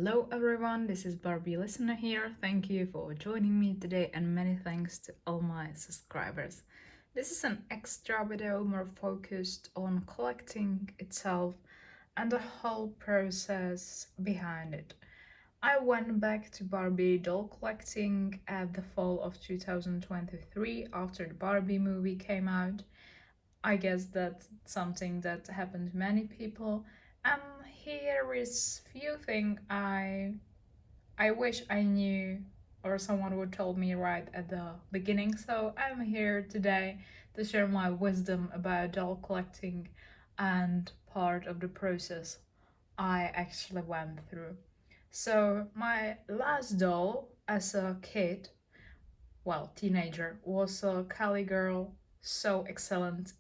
Hello everyone, this is Barbie listener here. Thank you for joining me today and many thanks to all my subscribers. This is an extra video more focused on collecting itself and the whole process behind it. I went back to Barbie doll collecting at the fall of 2023 after the Barbie movie came out. I guess that's something that happened to many people. And here is few things I wish I knew or someone would told me right at the beginning. So I'm here today to share my wisdom about doll collecting and part of the process I actually went through. So my last doll as a kid, well, teenager, was a Cali girl, so excellent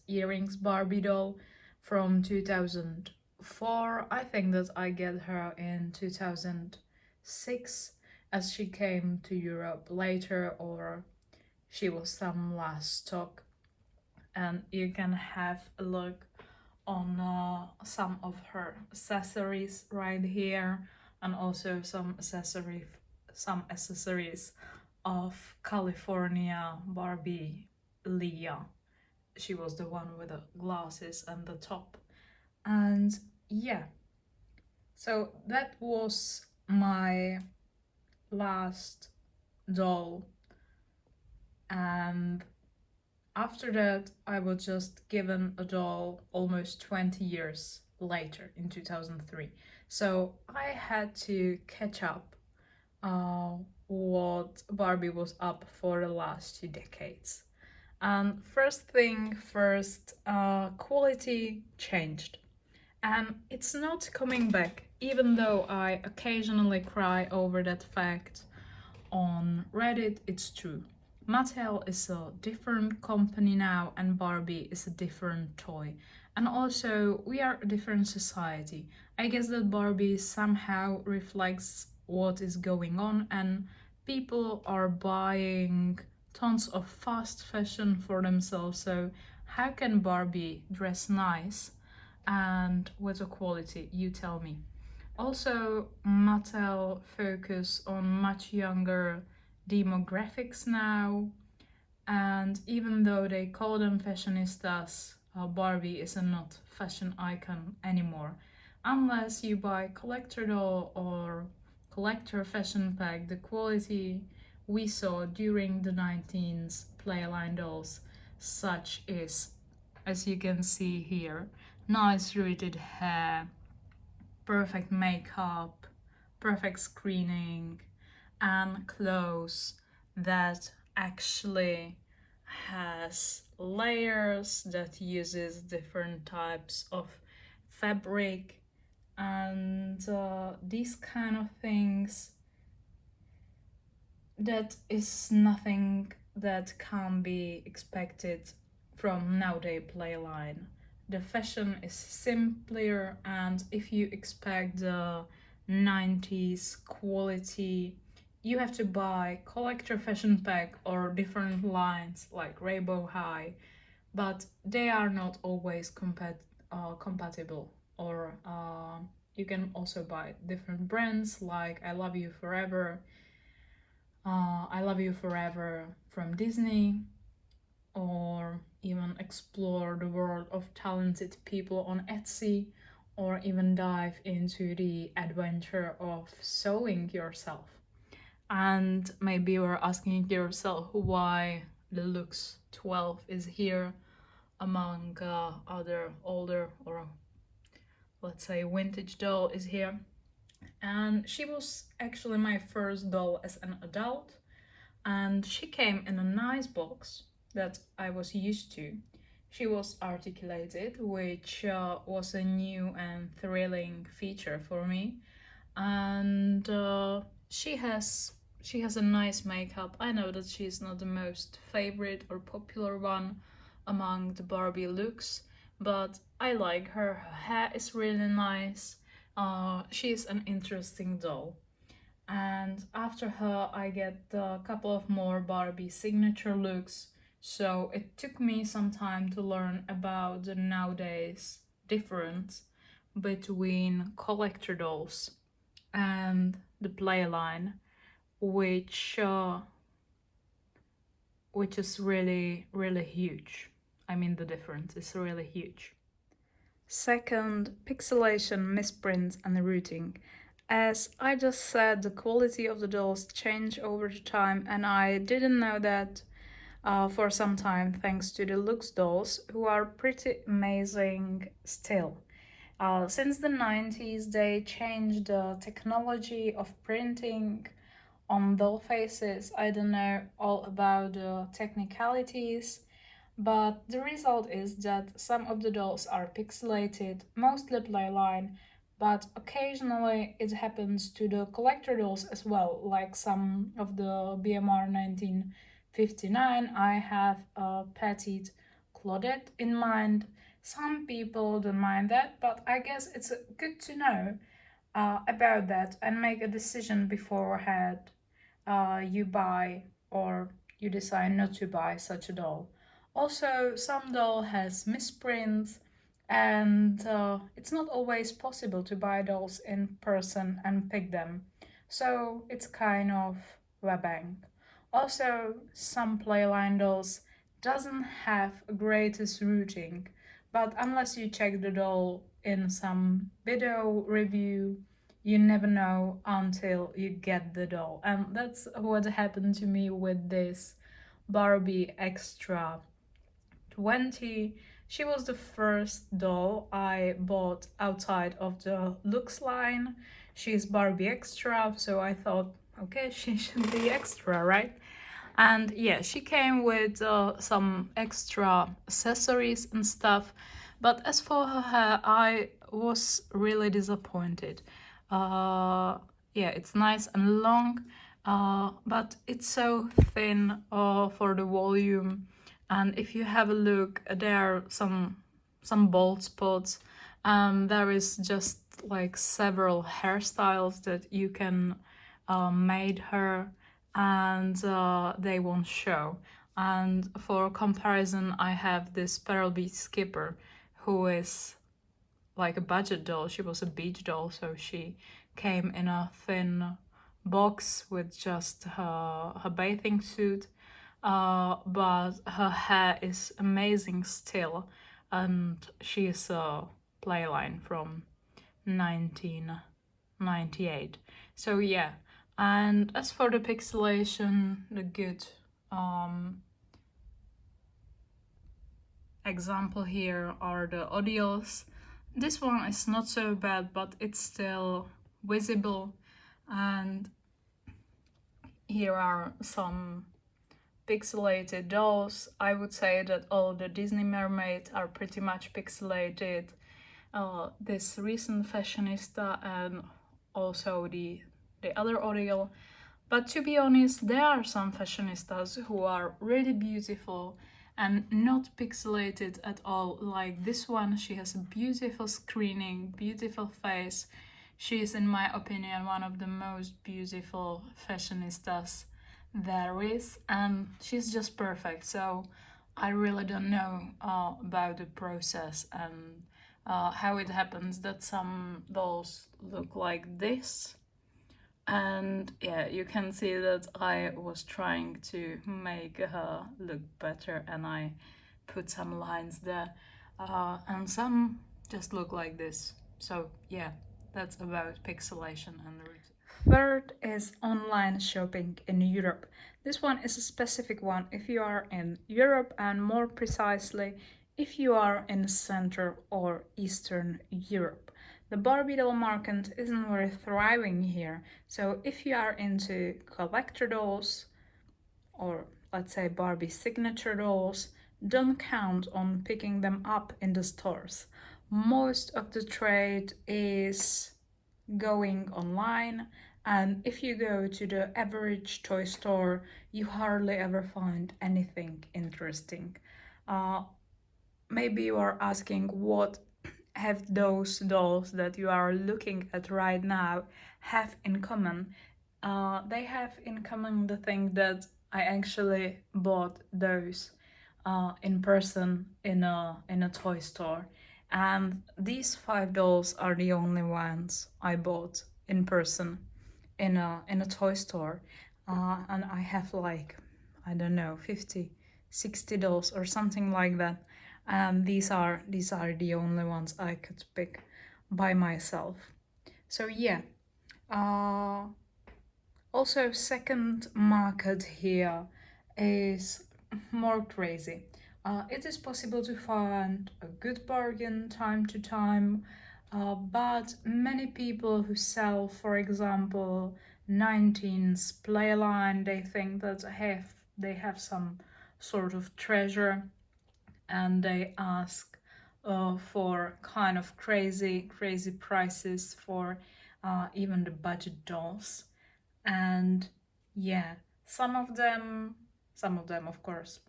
earrings Barbie doll from 2004. I think that I get her in 2006 as she came to Europe later, or she was some last stock. And you can have a look on some of her accessories right here, and also some accessories of California Barbie Leah. She was the one with the glasses and the top. And yeah, so that was my last doll. And after that, I was just given a doll almost 20 years later in 2003. So I had to catch up what Barbie was up for the last 2 decades. And first thing first, quality changed. And it's not coming back, even though I occasionally cry over that fact on Reddit. It's true. Mattel is a different company now, and Barbie is a different toy. And also, we are a different society. I guess that Barbie somehow reflects what is going on, and people are buying tons of fast fashion for themselves. So, how can Barbie dress nice and with a quality? You tell me. Also, Mattel focus on much younger demographics now, and even though they call them fashionistas, Barbie is a not fashion icon anymore. Unless you buy collector doll or collector fashion pack, the quality we saw during the 19th playline dolls, such as you can see here, nice rooted hair, perfect makeup, perfect screening, and clothes that actually has layers, that uses different types of fabric, and these kind of things. That is nothing that can be expected from nowadays playline. The fashion is simpler, and if you expect the 90s quality, you have to buy collector fashion pack or different lines like Rainbow High, but they are not always compatible. Or you can also buy different brands like I Love You Forever from Disney, or even explore the world of talented people on Etsy, or even dive into the adventure of sewing yourself. And maybe you're asking yourself why the Lux 12 is here among other older, or let's say vintage doll is here. And she was actually my first doll as an adult, and she came in a nice box that I was used to. She was articulated, which was a new and thrilling feature for me, and she has a nice makeup. I know that she's not the most favorite or popular one among the Barbie looks, but I like her. Her hair is really nice. She's an interesting doll. And after her, I get a couple of more Barbie signature looks. So it took me some time to learn about the nowadays difference between collector dolls and the play line, which is really, really huge. I mean, the difference is really huge. Second, pixelation, misprints, and routing. As I just said, the quality of the dolls change over the time, and I didn't know that for some time, thanks to the Lux dolls, who are pretty amazing still. Since the 90s, they changed the technology of printing on doll faces. I don't know all about the technicalities, but the result is that some of the dolls are pixelated, mostly playline, but occasionally it happens to the collector dolls as well, like some of the BMR 1959. I have a petite Claudette in mind. Some people don't mind that, but I guess it's good to know about that and make a decision beforehand. You buy or you decide not to buy such a doll. Also, some doll has misprints, and it's not always possible to buy dolls in person and pick them. So it's kind of a bang. Also, some playline dolls doesn't have greatest routing, but unless you check the doll in some video review, you never know until you get the doll. And that's what happened to me with this Barbie Extra 20. She was the first doll I bought outside of the Lux line. She's Barbie Extra, so I thought, okay, she should be extra, right? And yeah, she came with some extra accessories and stuff. But as for her hair, I was really disappointed. Uh, yeah, it's nice and long, but it's so thin for the volume. And if you have a look, there are some bald spots. There is just like several hairstyles that you can made her, and they won't show. And for comparison, I have this Barbie Skipper, who is like a budget doll. She was a beach doll, so she came in a thin box with just her bathing suit. But her hair is amazing still, and she is a playline from 1998. So yeah, and as for the pixelation, the good example here are the audios. This one is not so bad, but it's still visible. And here are some pixelated dolls. I would say that all the Disney mermaids are pretty much pixelated. This recent fashionista and also the other audio. But to be honest, there are some fashionistas who are really beautiful and not pixelated at all. Like this one, she has a beautiful screening, beautiful face. She is, in my opinion, one of the most beautiful fashionistas there is, and she's just perfect. So I really don't know about the process and how it happens that some dolls look like this. And yeah, you can see that I was trying to make her look better, and I put some lines there, and some just look like this. So yeah, that's about pixelation and routing. Third is online shopping in Europe. This one is a specific one if you are in Europe, and more precisely if you are in Central or Eastern Europe. The Barbie doll market isn't very thriving here, so if you are into collector dolls, or let's say Barbie signature dolls, don't count on picking them up in the stores. Most of the trade is going online, and if you go to the average toy store, you hardly ever find anything interesting. Maybe you are asking what have those dolls that you are looking at right now have in common. They have in common the thing that I actually bought those in person in a toy store, And these 5 dolls are the only ones I bought in person in a toy store. And I have like, I don't know, 50, 60 dolls or something like that. And these are the only ones I could pick by myself. So yeah. Uh, Also, second market here is more crazy. It is possible to find a good bargain time to time, but many people who sell, for example, 19's playline, they think that they have some sort of treasure, and they ask for kind of crazy prices for even the budget dolls. And yeah, some of them of course.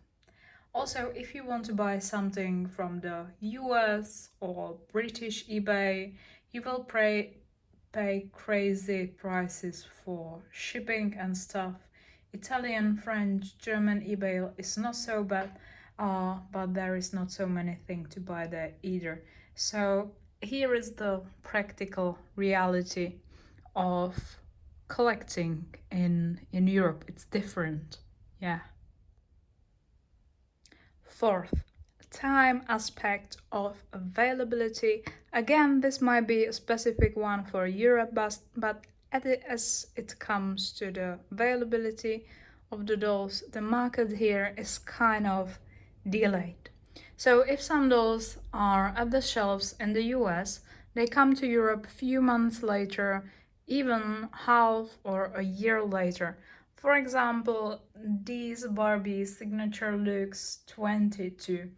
Also, if you want to buy something from the US or British eBay, you will pay crazy prices for shipping and stuff. Italian, French, German eBay is not so bad, but there is not so many things to buy there either. So here is the practical reality of collecting in Europe. It's different. Yeah. Fourth, time aspect of availability. Again, this might be a specific one for Europe, but as it comes to the availability of the dolls, the market here is kind of delayed. So if some dolls are at the shelves in the US, they come to Europe a few months later, even half or a year later. For example, these Barbie signature looks 22.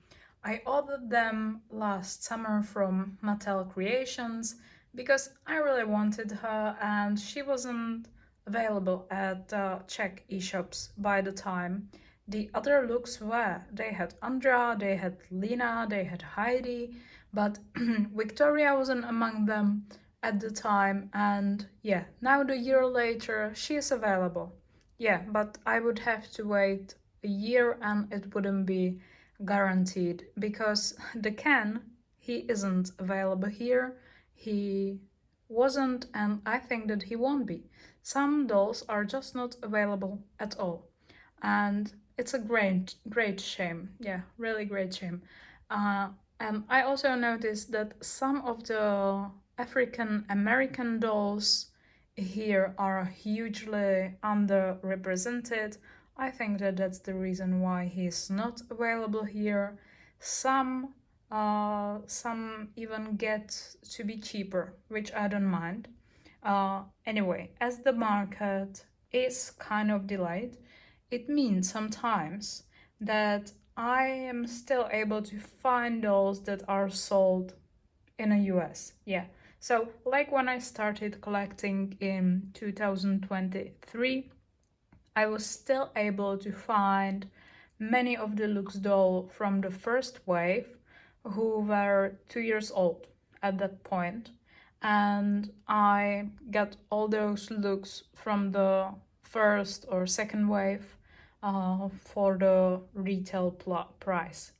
I ordered them last summer from Mattel Creations because I really wanted her and she wasn't available at Czech e-shops by the time. The other looks were. They had Andra, they had Lena, they had Heidi, but Victoria wasn't among them at the time, and yeah, now the year later she is available. Yeah, but I would have to wait a year and it wouldn't be guaranteed because the Ken, he isn't available here. He wasn't, and I think that he won't be. Some dolls are just not available at all. And it's a great shame. Yeah, really great shame. Uh, and I also noticed that some of the African American dolls here are hugely underrepresented. I think that that's the reason why he's not available here. Some even get to be cheaper, which I don't mind. Anyway, as the market is kind of delayed, it means sometimes that I am still able to find those that are sold in the US. Yeah. So, like when I started collecting in 2023, I was still able to find many of the Lux doll from the first wave who were 2 years old at that point, and I got all those looks from the first or second wave for the retail price,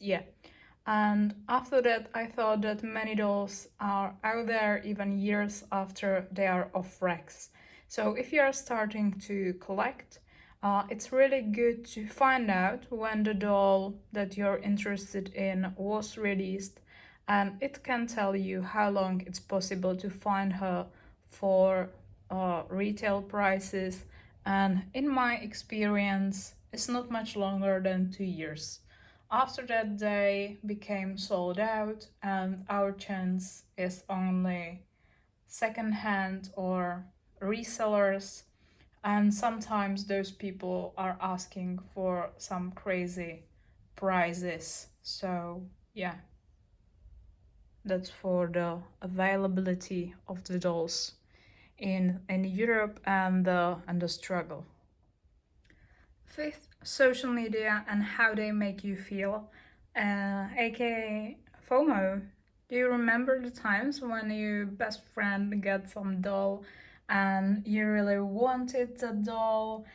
yeah. And after that, I thought that many dolls are out there even years after they are off racks. So if you are starting to collect, it's really good to find out when the doll that you're interested in was released, and it can tell you how long it's possible to find her for retail prices. And in my experience, it's not much longer than 2 years. After that, they became sold out, and our chance is only second-hand or resellers. And sometimes those people are asking for some crazy prices. So, yeah, that's for the availability of the dolls in Europe and the struggle. Fifth, social media and how they make you feel, aka FOMO. Do you remember the times when your best friend got some doll and you really wanted the doll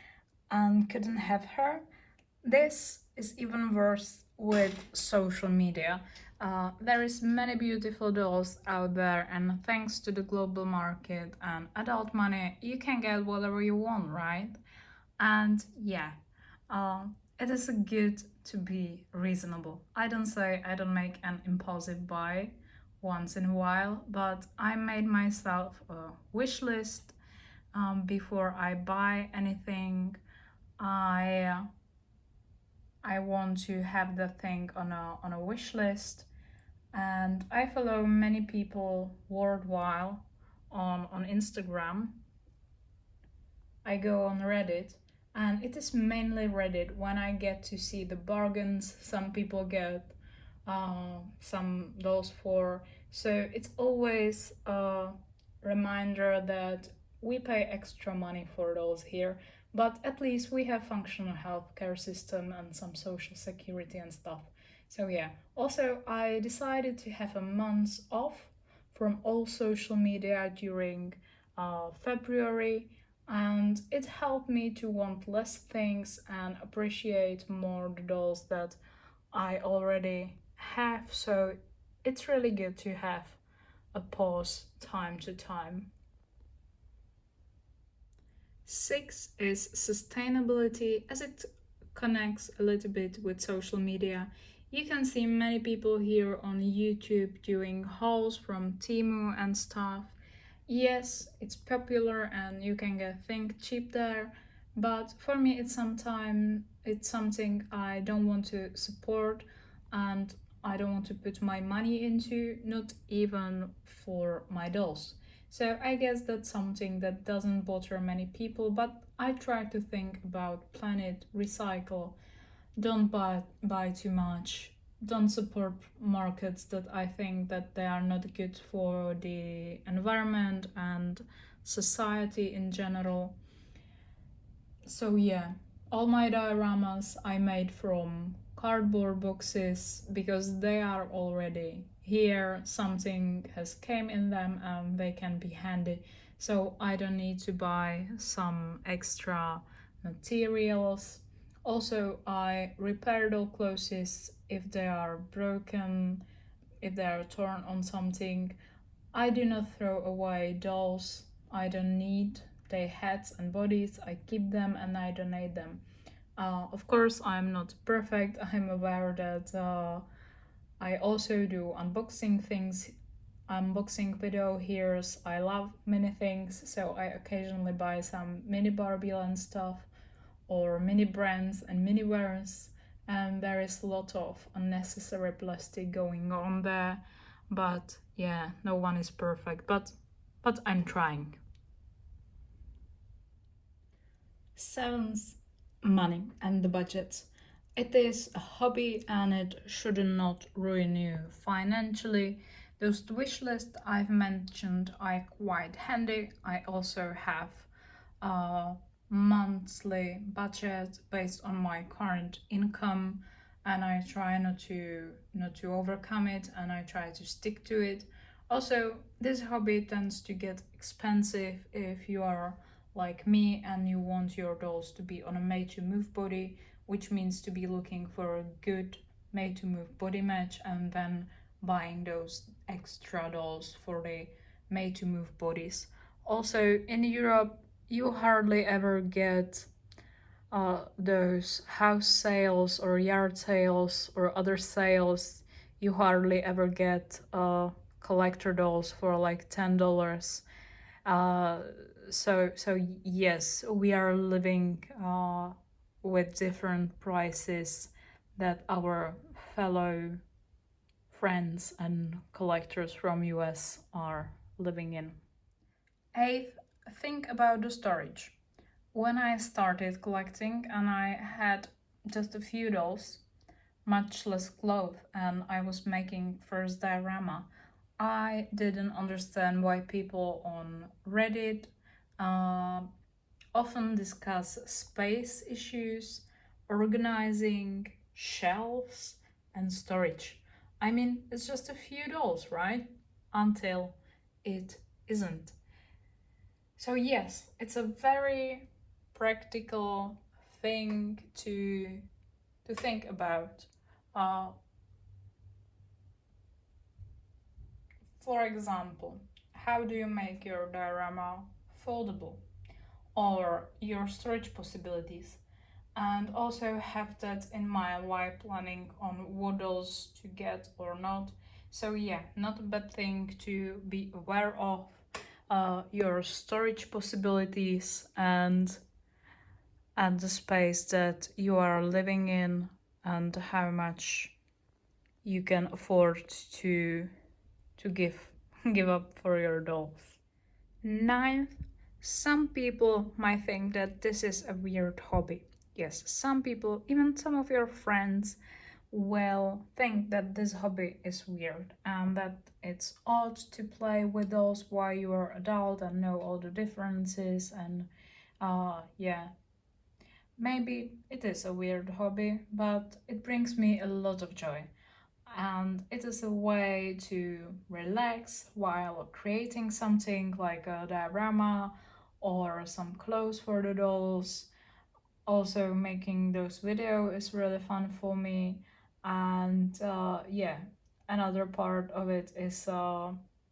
and couldn't have her? This is even worse with social media. There is many beautiful dolls out there, and thanks to the global market and adult money, you can get whatever you want, right? And yeah, uh, it is good to be reasonable. I don't say I don't make an impulsive buy once in a while, but I made myself a wish list before I buy anything. I I want to have the thing on a wish list, and I follow many people worldwide on Instagram. I go on Reddit, and it is mainly Reddit when I get to see the bargains some people get some dolls for. So it's always a reminder that we pay extra money for dolls here, but at least we have functional healthcare system and some social security and stuff. So yeah. Also, I decided to have a month off from all social media during February, and it helped me to want less things and appreciate more the dolls that I already have. So it's really good to have a pause time to time. 6 is sustainability, as it connects a little bit with social media. You can see many people here on YouTube doing hauls from Temu and stuff. Yes, it's popular and you can get things cheap there, but for me it's something I don't want to support, and I don't want to put my money into, not even for my dolls. So I guess that's something that doesn't bother many people, but I try to think about planet, recycle, don't buy too much, don't support markets that I think that they are not good for the environment and society in general. So yeah, all my dioramas I made from cardboard boxes because they are already here, something has came in them and they can be handy, so I don't need to buy some extra materials. Also, I repair all clothes if they are broken, if they are torn on something. I do not throw away dolls I don't need. Their heads and bodies, I keep them and I donate them. Of course, I'm not perfect. I'm aware that I also do unboxing things, unboxing video here. I love many things, so I occasionally buy some mini Barbie and stuff, or mini brands and mini wares, and there is a lot of unnecessary plastic going on there. But yeah, no one is perfect, but I'm trying. 7th, money and the budget. It is a hobby and it should not ruin you financially. Those wish lists I've mentioned are quite handy. I also have a monthly budget based on my current income, and I try not to overcome it, and I try to stick to it. Also, this hobby tends to get expensive if you are like me and you want your dolls to be on a made to move body, which means to be looking for a good made to move body match and then buying those extra dolls for the made to move bodies. Also, in Europe, you hardly ever get those house sales or yard sales or other sales. You hardly ever get collector dolls for like $10. Uh, so yes, we are living with different prices that our fellow friends and collectors from US are living in. 8th, think about the storage. When I started collecting and I had just a few dolls, much less clothes, and I was making first diorama, I didn't understand why people on Reddit uh, often discuss space issues, organizing, shelves, and storage. I mean, it's just a few dolls, right? Until it isn't. So, yes, it's a very practical thing to think about. Uh, For example, how do you make your diorama foldable or your storage possibilities? And also have that in mind while planning on what dolls to get or not. So yeah, not a bad thing to be aware of your storage possibilities and the space that you are living in and how much you can afford to give up for your dolls. Ninth, some people might think that this is a weird hobby. Yes, some people, even some of your friends, will think that this hobby is weird and that it's odd to play with dolls while you are adult and know all the differences and yeah, maybe it is a weird hobby, but it brings me a lot of joy. And it is a way to relax while creating something like a diorama or some clothes for the dolls. Also, making those videos is really fun for me. And yeah, another part of it is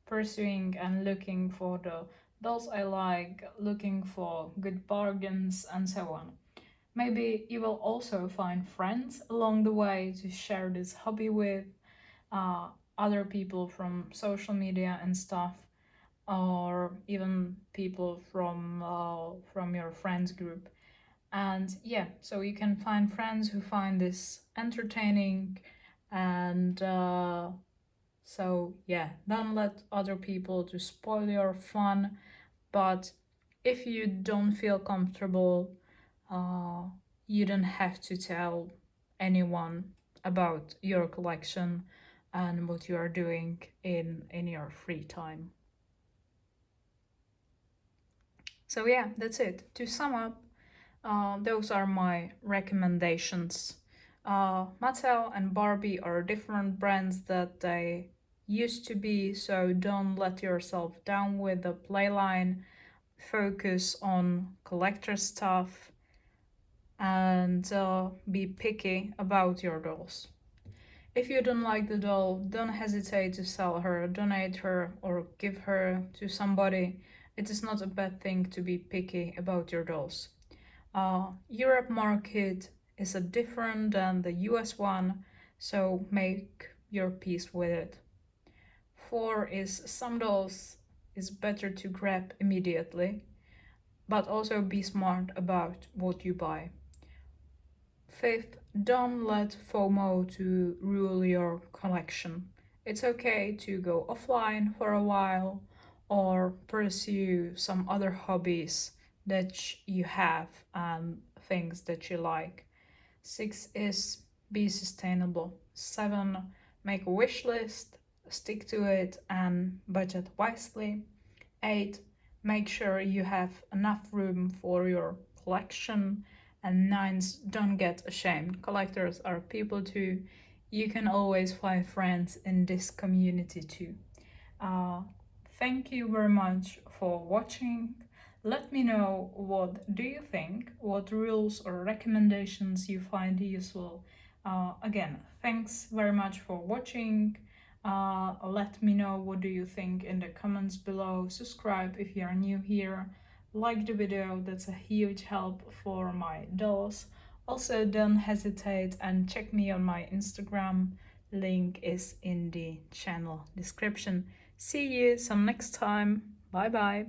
pursuing and looking for the dolls I like, looking for good bargains, and so on. Maybe you will also find friends along the way to share this hobby with, uh, other people from social media and stuff, or even people from your friends group. And yeah, so you can find friends who find this entertaining, and so yeah, don't let other people to spoil your fun. But if you don't feel comfortable, uh, you don't have to tell anyone about your collection and what you are doing in your free time. So yeah, that's it. To sum up, those are my recommendations. Mattel and Barbie are different brands that they used to be, so don't let yourself down with the playline. Focus on collector stuff and be picky about your dolls. If you don't like the doll, don't hesitate to sell her, donate her, or give her to somebody. It is not a bad thing to be picky about your dolls. Europe market is a different than the US one, so make your peace with it. 4 is some dolls is better to grab immediately, but also be smart about what you buy. 5th, don't let FOMO to rule your collection. It's okay to go offline for a while or pursue some other hobbies that you have and things that you like. 6 is be sustainable. 7, make a wish list, stick to it and budget wisely. 8, make sure you have enough room for your collection. And 9, don't get ashamed. Collectors are people too. You can always find friends in this community too. Uh, Thank you very much for watching. Let me know what do you think, what rules or recommendations you find useful. Again, thanks very much for watching. Let me know what do you think in the comments below. Subscribe if you are new here. Like the video, that's a huge help for my dolls. Also, don't hesitate and check me on my Instagram. Link is in the channel description. See you some next time. Bye bye.